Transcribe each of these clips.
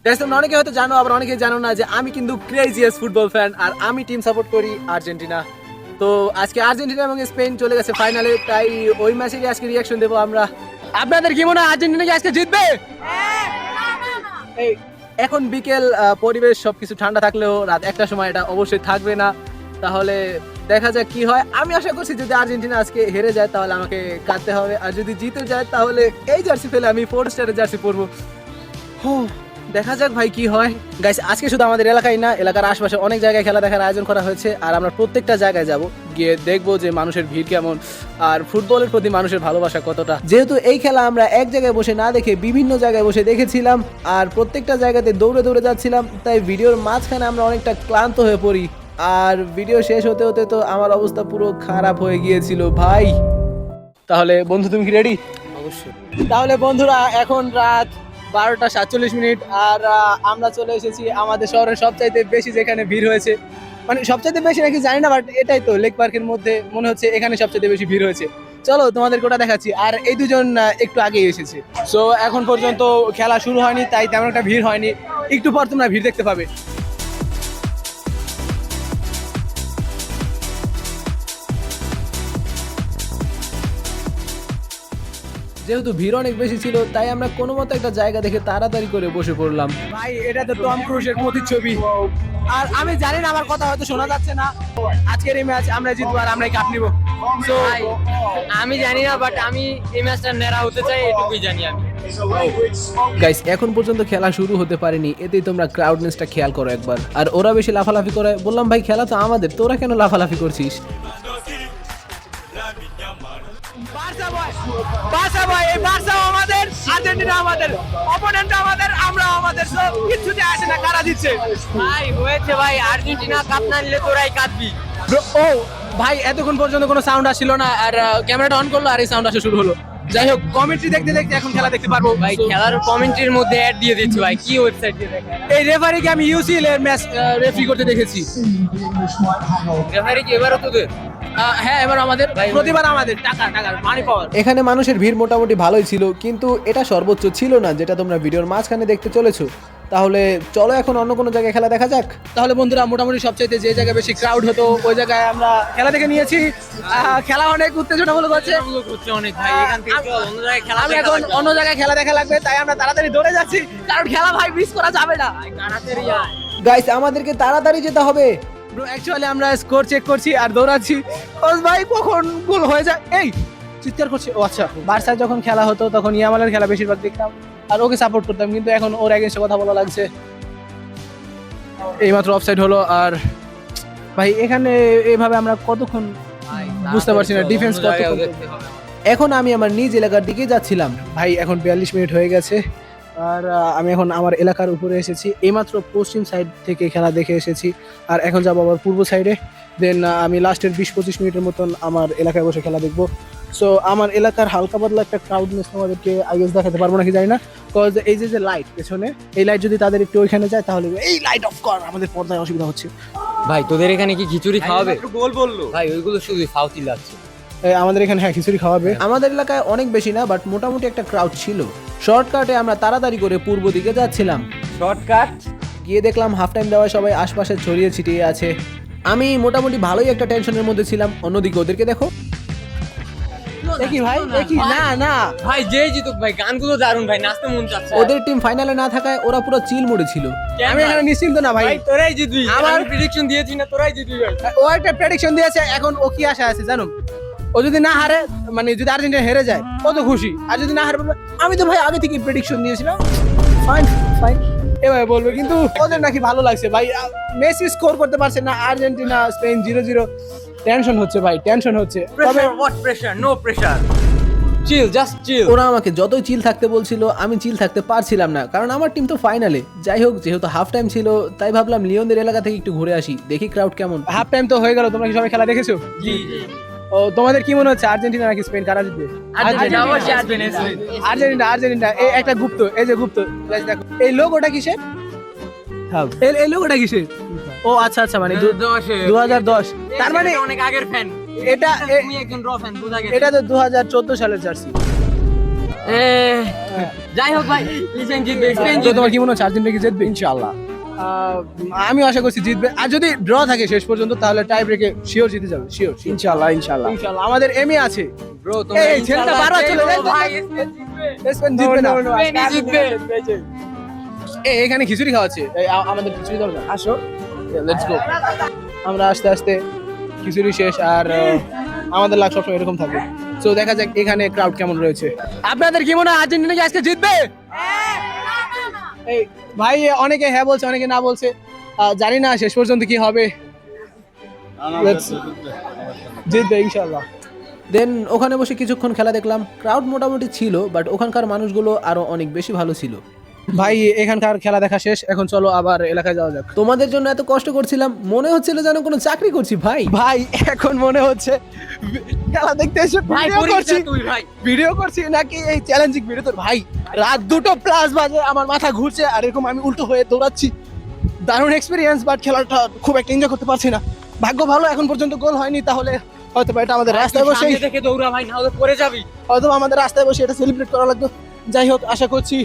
Guys তোমরা অনেকে হয়তো জানো, আবার অনেকে জানো না যে আমি কিন্তু ক্রেজিয়েস্ট ফুটবল ফ্যান, আর আমি টিম সাপোর্ট করি আর্জেন্টিনা। তো আজকে আর্জেন্টিনা এবং স্পেন চলে গেছে ফাইনালে, তাই ওই ম্যাচেরই আজকে রিয়াকশন দেবো আমরা। আপনাদের কি মনে হয় আর্জেন্টিনা কি আজকে জিতবে? এই এখন বিকেল, পরিবেশ সবকিছু ঠান্ডা থাকলেও রাত 1টার সময় এটা অবশ্যই থাকবে না। তাহলে দেখা যাক কি হয়। আমি আশা করছি যদি আর্জেন্টিনা আজকে হেরে যায় তাহলে আমাকে কাঁদতে হবে, আর যদি জিতে যায় তাহলে এই জার্সি ফেলে আমি 4 স্টারের জার্সি পরবো। দেখা যাক ভাই কি হয়। গাইস আজকে শুধু আমাদের এলাকায় না, এলাকার আশপাশে অনেক জায়গায় খেলা দেখার আয়োজন করা হয়েছে, আর আমরা প্রত্যেকটা জায়গায় যাব, গিয়ে দেখবো যে মানুষের ভিড় কেমন আর ফুটবলের প্রতি মানুষের ভালোবাসা কতটা। যেহেতু এই খেলা আমরা এক জায়গায় বসে না দেখে বিভিন্ন জায়গায় বসে দেখেছিলাম, আর প্রত্যেকটা জায়গাতে দৌড়ে দৌড়ে যাচ্ছিলাম, তাই ভিডিওর মাঝখানে আমরা অনেকটা ক্লান্ত হয়ে পড়ি, আর ভিডিও শেষ হতে হতে তো আমার অবস্থা পুরো খারাপ হয়ে গিয়েছিল ভাই। তাহলে বন্ধু তুমি কি রেডি? অবশ্যই। তাহলে বন্ধুরা এখন রাত 12:47, আর আমরা চলে এসেছি আমাদের শহরের সবচাইতে বেশি যেখানে ভিড় হয়েছে, মানে সবচাইতে বেশি নাকি জানি না, বাট এটাই তো লেক পার্কের মধ্যে মনে হচ্ছে এখানে সবচাইতে বেশি ভিড় হয়েছে। চলো তোমাদের ওটা দেখাচ্ছি। আর এই দুজন একটু আগেই এসেছে, সো এখন পর্যন্ত খেলা শুরু হয়নি, তাই তেমন একটা ভিড় হয়নি। একটু পর তোমরা ভিড় দেখতে পাবে। যেহেতু ভিড় অনেক বেশি ছিল, তাই আমরা কোনো মতো একটা জায়গা দেখে তাড়াতাড়ি করে বসে পড়লাম। ভাই এটা তো টম ক্রুজের প্রতিচ্ছবি, আর আমি জানি না আমার কথা হয়তো শোনা যাচ্ছে না। আজকের এই ম্যাচ আমরা জিতবো আর আমরাই কাপ নিব। সো আমি জানি না, বাট আমি এই ম্যাচটা নেড়া হতে চাই, এটুকুই জানি আমি। গাইস এখন পর্যন্ত খেলা শুরু হতে পারেনি, এতেই তোমরা ক্রাউডনেসটা খেয়াল করো একবার। আর ওরা বেশি লাফালাফি করে, বললাম ভাই খেলা তো আমাদের, তোরা কেন লাফালাফি করছিস? বার্সা ভাই, এই বার্সা আমাদের, আর্জেন্টিনা আমাদের, অপোনেন্ট আমাদের, আমরা আমাদের, সব কিছুতে আসে না কারা জিতছে। ভাই হয়েছে ভাই, আর্জেন্টিনা কাপ না নিলে তোরাই কাঁদবি। ও ভাই এতক্ষণ পর্যন্ত কোনো সাউন্ড আসছিল না, আর ক্যামেরাটা অন করলো আর এই সাউন্ড আসা শুরু হলো। যাই হোক, কমেন্ট্রি দেখতে দেখতে এখন খেলা দেখতে পারবো ভাই খেলার কমেন্ট্রির মধ্যে অ্যাড দিয়ে দিচ্ছি ভাই, কি ওয়েবসাইট দিয়ে দেখেন। এই রেফারিকে আমি ইউসিএল এর ম্যাচ রেফারি করতে দেখেছি। রেফারি কি এবারও তোদের? হ্যাঁ এবার আমাদের, প্রতিবার আমাদের টাকা মানি পাওয়ার। এখানে মানুষের ভিড় মোটামুটি ভালোই ছিল, কিন্তু এটা সর্বোচ্চ ছিল না যেটা তোমরা ভিডিওর মাঝখানে দেখতে চলেছো। তাহলে চলো এখন অন্য কোনো জায়গায় খেলা দেখা যাক। তাহলে বন্ধুরা মোটামুটি সবচাইতে যে জায়গায় বেশি ক্রাউড হতো ওই জায়গায় আমরা খেলা দেখে নিয়েছি। খেলা অনেক উত্তেজনামূলক হচ্ছে অনেক ভাই, এখান থেকে চল অন্য জায়গায় খেলা। আমি এখন অন্য জায়গায় খেলা দেখা লাগবে, তাই আমরা তাড়াতাড়ি দৌড়ে যাচ্ছি, কারণ খেলা ভাই মিস করা যাবে না। তাড়াতাড়ি আয় গাইস আমাদেরকে তাড়াতাড়ি যেতে হবে। ব্রো অ্যাকচুয়ালি আমরা স্কোর চেক করছি আর দৌড়াচ্ছি। ও ভাই কখন গোল হয়ে যায়, এই চিৎকার করছি। ও আচ্ছা, বার্সায় যখন খেলা হতো তখন ইয়ামালের খেলা বেশিরভাগ দেখতাম আর ওকে সাপোর্ট করতাম, কিন্তু এখন ওর এগেইনস্টে কথা বলা লাগছে। এইমাত্র অফসাইড হলো, আর ভাই এখানে এইভাবে আমরা কতক্ষণ বুঝতে পারছি না ডিফেন্স কতক্ষণ। এখন আমি আমার নিজ এলাকার দিকে যাচ্ছিলাম ভাই, এখন 42 মিনিট হয়ে গেছে, আর আমি এখন আমার এলাকার উপরে এসেছি। এইমাত্র পশ্চিম সাইড থেকে খেলা দেখে এসেছি, আর এখন যাবো আবার পূর্ব সাইডে। দেন আমি লাস্টের 20-25 মিনিটের মতন আমার এলাকায় বসে খেলা দেখবো। সো আমার এলাকার হালকা পাতলা একটা ক্রাউডনেস তোমাদেরকে আইগেস দেখাতে পারবো নাকি জানি না, বিকজ এই যে লাইট পেছনে, এই লাইট যদি তাদের একটু ওইখানে যায় তাহলে এই লাইট অফ কর, আমাদের পর্দায় অসুবিধা হচ্ছে। ভাই তোদের এখানে কি খিচুড়ি খাওয়াবে? গোল বললো ভাই ওইগুলো শুধু ফাউতি লাগছে। আমাদের এখানে হ্যাঁ খিচুড়ি খাওয়াবে। আমাদের এলাকায় অনেক বেশি না, বাট মোটামুটি একটা ক্রাউড ছিল। শর্টকাটে আমরা তাড়াতাড়ি করে পূর্ব দিকে যাচ্ছিলাম। শর্টকাট গিয়ে দেখলাম হাফ টাইম দেওয়ায় সবাই আশপাশে ছড়িয়ে ছিটিয়ে আছে। আমি মোটামুটি ভালোই একটা টেনশনের মধ্যে ছিলাম। অন্যদিকে ওদেরকে দেখো, একই ভাই একই না না ভাই, যে জিতুক ভাই, গানগুলো দারুন ভাই, নাচতে মন চাচ্ছে। ওদের টিম ফাইনালে না থাকায় ওরা পুরো চিল মোড়ে ছিল। আমি এখানে নিশ্চিন্ত না ভাই, ভাই তোরাই জিতবি। আমার আমার প্রেডিকশন দিয়েছি না, তোরাই জিতবি ভাই। ও একটা প্রেডিকশন দিয়েছে, এখন ও কি আশা আছে জানো? ও যদি না হারে, মানে যদি আর্জেন্টিনা হেরে যায় ও তো খুশি, আর যদি না হারে বলবে আমি তো ভাই আগে থেকে প্রেডিকশন দিয়েছিলাম। ফাইন ফাইন এভাবে বলবে, কিন্তু ওদের নাকি ভালো লাগছে ভাই। মেসি স্কোর করতে পারছে না, আর্জেন্টিনা স্পেন 0-0। টেনশন হচ্ছে ভাই, টেনশন হচ্ছে। তবে what pressure, no pressure, chill, just chill. ওরা আমাকে যতই চিল থাকতে বলছিল আমি চিল থাকতে পারছিলাম না, কারণ আমার টিম তো ফাইনালে। যাই হোক, যেহেতু হাফ টাইম ছিল তাই ভাবলাম লিওনদের এলাকা থেকে একটু ঘুরে আসি, দেখি ক্রাউড কেমন। হাফ টাইম তো হয়ে গেল, তোমরা কি সবাই খেলা দেখেছো? জি ও তোমাদের কি মনে হচ্ছে আর্জেন্টিনা নাকি স্পেন কারা জিতবে? আর্জেন্টিনা, অবশ্যই আর্জেন্টিনা। আর্জেন্টিনা। এই একটা গুপ্ত, এই যে গুপ্ত, দেখো এই লোগোটা কিসের? এই লোগোটা কিসের? ও আচ্ছা আচ্ছা, মানে 2010। তার মানে অনেক আগের ফ্যান এটা, তুমি একজন র ফ্যান, বুঝা গেছে। এটা তো 2014 সালের জার্সি। যাই হোক ভাই, লিজেন্ড জিতবে, স্পেন তো জিতবে। তোমার কি মনে হচ্ছে আর্জেন্টিনা কি জিতবে? ইনশাআল্লাহ আমিও আশা করছি জিতবে। আর যদি ড্র থাকে শেষ পর্যন্ত তাহলে টাই ব্রেকে শিওর জিতে যাবে, শিওর ইনশাআল্লাহ ইনশাআল্লাহ। ইনশাআল্লাহ। আমাদের এমই আছে। ব্রো এই ছেলেটা বারবার চলে যায়। ভাই, স্পেন জিতবে। স্পেন জিতবে না। স্পেনই জিতবে। এখানে খিচুড়ি খাওয়াচ্ছে, আমাদের খিচুড়ি দরকার। আসো, লেটস গো। আমরা আস্তে আস্তে খিচুড়ি শেষ, আর আমাদের লাগ সবসময় এরকম থাকবে। তো দেখা যাক এখানে ক্রাউড কেমন রয়েছে। আপনাদের কি মনে হয় আর্জেন্টিনা কি আজকে জিতবে? এই ভাই অনেকে হ্যাঁ বলছে, অনেকে না বলছে, জানি না শেষ পর্যন্ত কি হবে। জিতবে ইনশাআল্লাহ। দেন ওখানে বসে কিছুক্ষণ খেলা দেখলাম। ক্রাউড মোটামুটি ছিল, বাট ওখানকার মানুষগুলো আরো অনেক বেশি ভালো ছিল। ভাই এখানকার খেলা দেখা শেষ, এখন চলো আবার এলাকায় যাওয়া যাক। তোমাদের জন্য এত কষ্ট করছিলাম, মনে হচ্ছিল যেন কোনো চাকরি করছি ভাই। ভাই এখন মনে হচ্ছে খেলা দেখতে এসে ভাই ভিডিও করিস করছি, না তুই ভাই। ভিডিও করছি নাকি এই চ্যালেঞ্জিং ভিডিও। তোর ভাই রাত 2:00+ বাজে, আমার মাথা ঘুরছে, আর এরকম আমি উল্টো হয়ে দৌড়াচ্ছি। দারুণ এক্সপিরিয়েন্স, বাট খেলাটা খুব একটা এনজয় করতে পারছি না। ভাগ্য ভালো এখন পর্যন্ত গোল হয়নি, তাহলে হয়তো বা এটা আমাদের রাস্তায় বসে, সামনে থেকে দৌড়া ভাই, না হলে পড়ে যাবি। হয়তো আমাদের রাস্তায় বসে এটা সেলিব্রেট করা লাগবে। যাই হোক, আশা করছি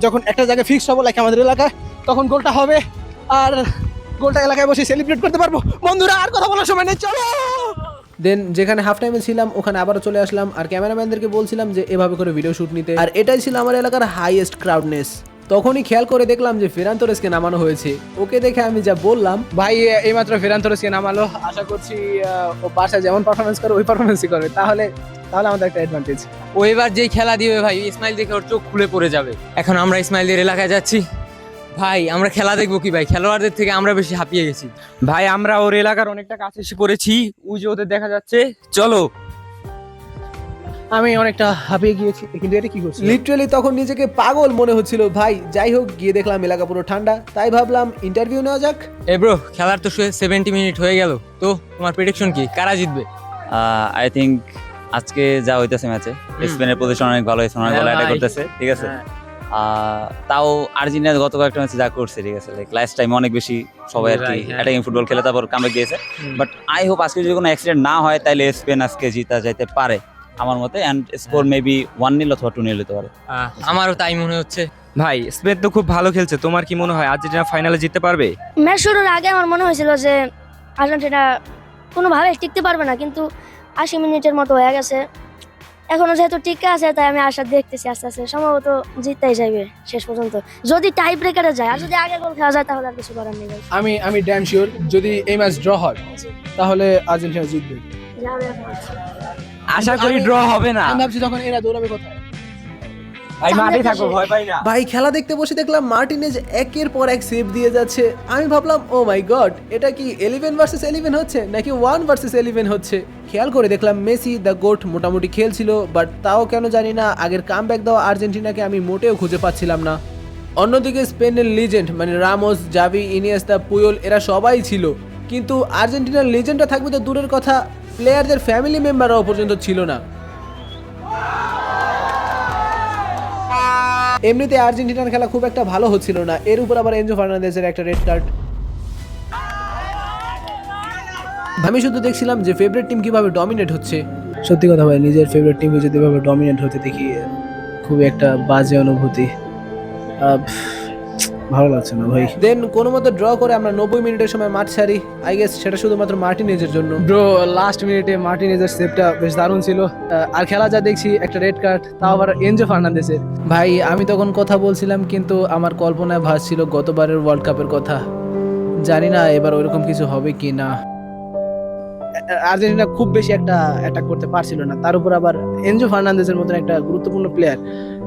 যখন একটা জায়গায় ফিক্স হবো লাইক আমাদের এলাকায়, তখন গোলটা হবে, আর গোলটা এলাকায় বসে সেলিব্রেট করতে পারবো। বন্ধুরা আর কথা বলার সময় নেই, চলো। দেন যেখানে হাফ টাইমে ছিলাম ওখানে আবারও চলে আসলাম, আর ক্যামেরাম্যানদেরকে বলছিলাম যে এভাবে করে ভিডিও শুট নিতে। আর এটাই ছিল আমার এলাকার হাইয়েস্ট ক্রাউডনেস। তখনই খেয়াল করে দেখলাম যে ফেরান তোরেসকে নামানো হয়েছে। ওকে দেখে আমি যা বললাম, ভাই এইমাত্র ফেরান তোরেসকে নামালো, আশা করছি ও বাসা যেমন পারফরমেন্স করে ওই পারফরমেন্সই করবে, তাহলে আমাদের একটা অ্যাডভান্টেজ। ও এবার যেই খেলা দিবে ভাই, ইসমাইল দেখে ওর চোখ খুলে পড়ে যাবে। এখন আমরা ইসমাইলদের এলাকায় যাচ্ছি ভাই, আমরা খেলা দেখবো কি ভাই, খেলোয়াড়দের থেকে আমরা বেশি হাঁপিয়ে গেছি ভাই আমরা ওর এলাকার অনেকটা কাছে এসে পড়েছি, ওই যে ওদের দেখা যাচ্ছে, চলো। আমি অনেকটা হাঁপিয়ে গিয়েছি, কিন্তু এটা কি করছি লিটারালি তখন নিজেকে পাগল মনে হচ্ছিল ভাই। যাই হোক, গিয়ে দেখলাম এলাকা পুরো ঠান্ডা, তাই ভাবলাম ইন্টারভিউ নেওয়া যাক। এ ব্রো, খেলার তো 70 মিনিট হয়ে গেল, তো তোমার প্রেডিকশন কি, কারা জিতবে? আই থিঙ্ক আজকে যা হইতেছে ম্যাচে স্পেনের পজিশন অনেক ভালো হয়েছে, অনেক ভালো হ্যাঁ অ্যাটাক ভাই। করতেছে, ঠিক আছে। হ্যাঁ। তাও আর্জেন্টিনা গত কয়েকটা ম্যাচে যা করছে, ঠিক আছে, লাইক লাস্ট টাইম অনেক বেশি সবাই আর কি Right, হ্যাঁ। অ্যাটাকিং ফুটবল খেলে তারপর কামব্যাক দিয়েছে। বাট আই হোপ আজকে যদি কোনো অ্যাক্সিডেন্ট না হয় তাহলে স্পেন আজকে জিতা যাইতে পারে আমার মতে, অ্যান্ড স্কোর মেবি 1-0 অথবা 2-0 হতে পারে। আমারও তাই মনে হচ্ছে। ভাই স্পেন তো খুব ভালো খেলছে, তোমার কি মনে হয় আর্জেন্টিনা ফাইনালে জিততে পারবে? ম্যাচ শুরুর আগে আমার মনে হয়েছিল যে আর্জেন্টিনা কোনোভাবে টিকতে পারবে না, কিন্তু 80 মিনিটের মতো হয়ে গেছে, এখনো যেহেতু টিকে আছে তাই আমি আশা দেখতেছি আস্তে আস্তে সম্ভবত জিততেই যাবে শেষ পর্যন্ত, যদি টাই ব্রেকারে যায়। আর যদি আগে গোল খাওয়া যায় তাহলে আর কিছু করার নেই। আমি ড্যাম শিওর যদি এই ম্যাচ ড্র হয় তাহলে আর্জেন্টিনা জিতবে। আশা করি ড্র হবে না। আমি ভাবছি তখন এরা দৌড়াবে কোথায়। ভাই মাঠে থাকো, ভয় পাই না। ভাই খেলা দেখতে বসে দেখলাম মার্টিনেজ একের পর এক সেভ দিয়ে যাচ্ছে। আমি ভাবলাম ও মাই গড, এটা কি 11 ভার্সেস 11 হচ্ছে নাকি 1 ভার্সেস 11 হচ্ছে। খেয়াল করে দেখলাম মেসি দ্য গোট মোটামুটি খেলছিল, বাট তাও কেন জানি না আগের কামব্যাক দেওয়া আর্জেন্টিনাকে আমি মোটেও খুঁজে পাচ্ছিলাম না। অন্যদিকে স্পেনের লিজেন্ড মানে রামোস, জাভি, ইনিয়েস্তা, পুয়োল এরা সবাই ছিল, কিন্তু আর্জেন্টিনার লিজেন্ডটা থাকবে তো দূরের কথা, প্লেয়ারদের ফ্যামিলি মেম্বাররাও পর্যন্ত ছিল না। এমনিতে আর্জেন্টিনার খেলা খুব একটা ভালো হচ্ছিল না, এর উপর আবার এনজো ফার্নান্দেজের একটা রেড কার্ড। আমি শুধু দেখছিলাম যে ফেভারিট টিম কিভাবে ডমিনেট হচ্ছে। সত্যি কথা ভাই, নিজের ফেভারিট টিমকে যদি এভাবে ডমিনেট হতে দেখি খুবই একটা বাজে অনুভূতি, ভালো লাগছে না ভাই। দেন কোনো মতো ড্র করে আমরা 90 মিনিটের সময় মাঠ ছাড়ি। আই গেস সেটা শুধুমাত্র মার্টিনেজের জন্য। ব্রো লাস্ট মিনিটে মার্টিনেজের সেভটা বেশ দারুণ ছিল, আর খেলা যা দেখছি একটা রেড কার্ড, তাও আবার এনজো ফার্নান্দেজের। ভাই আমি তখন কথা বলছিলাম, কিন্তু আমার কল্পনায় ভাসছিল গতবারের ওয়ার্ল্ড কাপের কথা। জানি না এবার ওইরকম কিছু হবে কি না। আর্জেন্টিনা খুব বেশি একটা অ্যাটাক করতে পারছিল না, তার উপর আবার এনজো ফার্নান্দেজের মতন একটা গুরুত্বপূর্ণ প্লেয়ার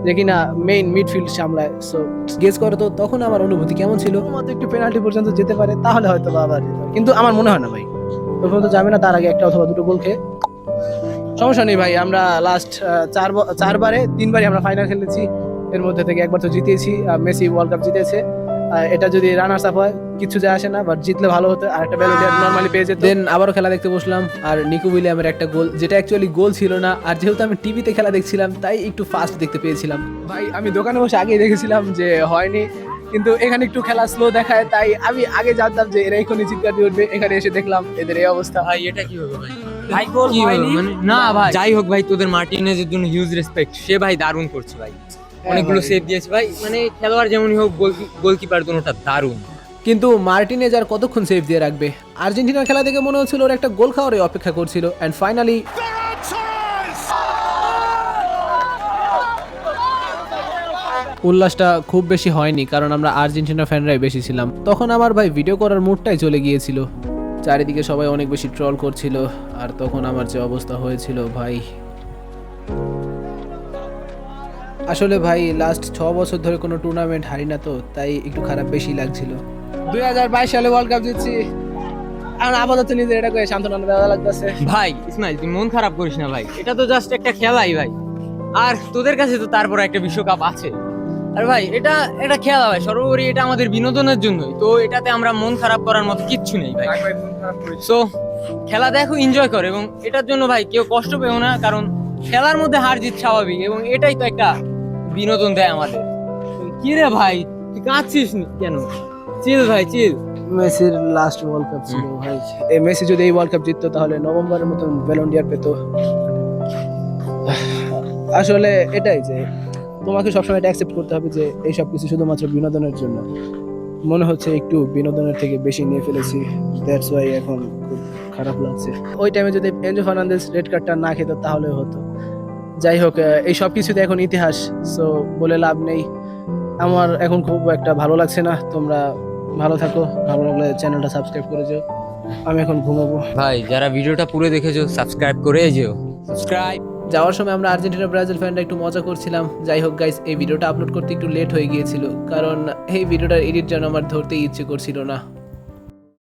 যে কিনা মেইন মিডফিল্ড সামলায়। সো গেস করো তো তখন আমার অনুভূতি কেমন ছিল। মতো একটু পেনাল্টি পর্যন্ত যেতে পারে তাহলে হয়তো বা আবার যেতে পারে, কিন্তু আমার মনে হয় না ভাই ওই পর্যন্ত যাবে না, তার আগে একটা অথবা দুটো গোল খেয়ে। সমস্যা নেই ভাই, আমরা লাস্ট 4বারে 3বারই আমরা ফাইনাল খেলেছি, এর মধ্যে থেকে একবার তো জিতেছি, মেসি ওয়ার্ল্ড কাপ জিতেছে। এটা যদি রানার্স আপ হয় কিছু যায় আসে না, বাট জিতলে ভালো হতো, আর একটা ব্যালন নরমালি পেয়ে যেত। দেন আবারও খেলা দেখতে বসলাম, আর নিকো উইলিয়ামের একটা গোল, যেটা অ্যাকচুয়ালি গোল ছিল না, আর যেহেতু আমি টিভিতে খেলা দেখছিলাম তাই একটু ফাস্ট দেখতে পেয়েছিলাম। ভাই আমি দোকানে বসে আগেই দেখেছিলাম যে হয়নি, কিন্তু এখানে একটু খেলা স্লো দেখায়, তাই আমি আগে জানতাম যে এরা এখনই চিৎকার দিয়ে উঠবে। এখানে এসে দেখলাম এদের এই অবস্থা। ভাই এটা কি হবে ভাই? ভাই গোল কি হবে হয়নি। মানে? না ভাই, যাই হোক ভাই, তোদের মার্টিনেজের জন্য হিউজ রেসপেক্ট, সে ভাই দারুণ করছে ভাই। অনেকগুলো ভাই। সেভ দিয়েছে ভাই, মানে খেলোয়াড় যেমনই হোক গোলকিপার দুটোটা দারুণ। কিন্তু মার্টিনেজ আর কতক্ষণ সেভ দিয়ে রাখবে? আর্জেন্টিনার খেলা দেখে মনে হচ্ছিল ওর একটা গোল খাওয়ারই অপেক্ষা করছিল, অ্যান্ড ফাইনালি উল্লাসটা খুব বেশি হয়নি, কারণ আমরা আর্জেন্টিনা ফ্যানরাই বেশি ছিলাম। তখন আমার ভাই ভিডিও করার মুডটাই চলে গিয়েছিল, চারিদিকে সবাই অনেক বেশি ট্রল করছিল, আর তখন আমার যে অবস্থা হয়েছিল ভাই। আসলে ভাই লাস্ট 6 বছর ধরে কোনো টুর্নামেন্ট হারি না, তো তাই একটু খারাপ বেশি লাগছিল। 2022 সালে ওয়ার্ল্ড কাপ জিতছি, আর আপাতত নিজের এটাকে সান্ত্বনা দেওয়া লাগতেছে। ভাই ইসমাইল তুই মন খারাপ করিস না ভাই, এটা তো জাস্ট একটা খেলাই ভাই, আর তোদের কাছে তো তারপর একটা বিশ্বকাপ আছে। আর ভাই এটা একটা খেলা ভাই, সর্বোপরি এটা আমাদের বিনোদনের জন্যই, তো এটাতে আমরা মন খারাপ করার মতো কিচ্ছু নেই ভাই। সো খেলা দেখো, এনজয় করো, এবং এটার জন্য ভাই কেউ কষ্ট পেও না, কারণ খেলার মধ্যে হার জিত স্বাভাবিক, এবং এটাই তো একটা বিনোদন দেয় আমাদের। কি রে ভাই তুই কাঁদছিস কেন? চিল ভাই চিল। মেসির লাস্ট ওয়ার্ল্ড কাপ ছিল ভাই, এই মেসি যদি এই ওয়ার্ল্ড কাপ জিততো তাহলে নভেম্বরের মতন ব্যালন ডি'অর পেত। আসলে এটাই যে তোমাকে সবসময় এটা অ্যাকসেপ্ট করতে হবে যে এই সব কিছু শুধুমাত্র বিনোদনের জন্য। মনে হচ্ছে একটু বিনোদনের থেকে বেশি নিয়ে ফেলেছি, দ্যাটস ওয়াই এখন খুব খারাপ লাগছে। ওই টাইমে যদি এনজো ফার্নান্দেজ রেড কার্ডটা না খেত তাহলে হতো। যাই হোক, এই সব কিছুতে এখন ইতিহাস, সো বলে লাভ নেই। আমার এখন খুব একটা ভালো লাগছে না। তোমরা ভালো থাকো, ভালো লাগলে চ্যানেলটা সাবস্ক্রাইব করে যেও। আমি এখন ঘুমাবো। ভাই যারা ভিডিওটা পুরো দেখেছো সাবস্ক্রাইব করে যেও, সাবস্ক্রাইব। যাওয়ার সময় আমরা আর্জেন্টিনা ব্রাজিল ফ্যানরা একটু মজা করছিলাম। যাই হোক গাইস, এই ভিডিওটা আপলোড করতে একটু লেট হয়ে গিয়েছিল, কারণ এই ভিডিওটার এডিট যেন আমার ধরতে ইচ্ছে করছিল না।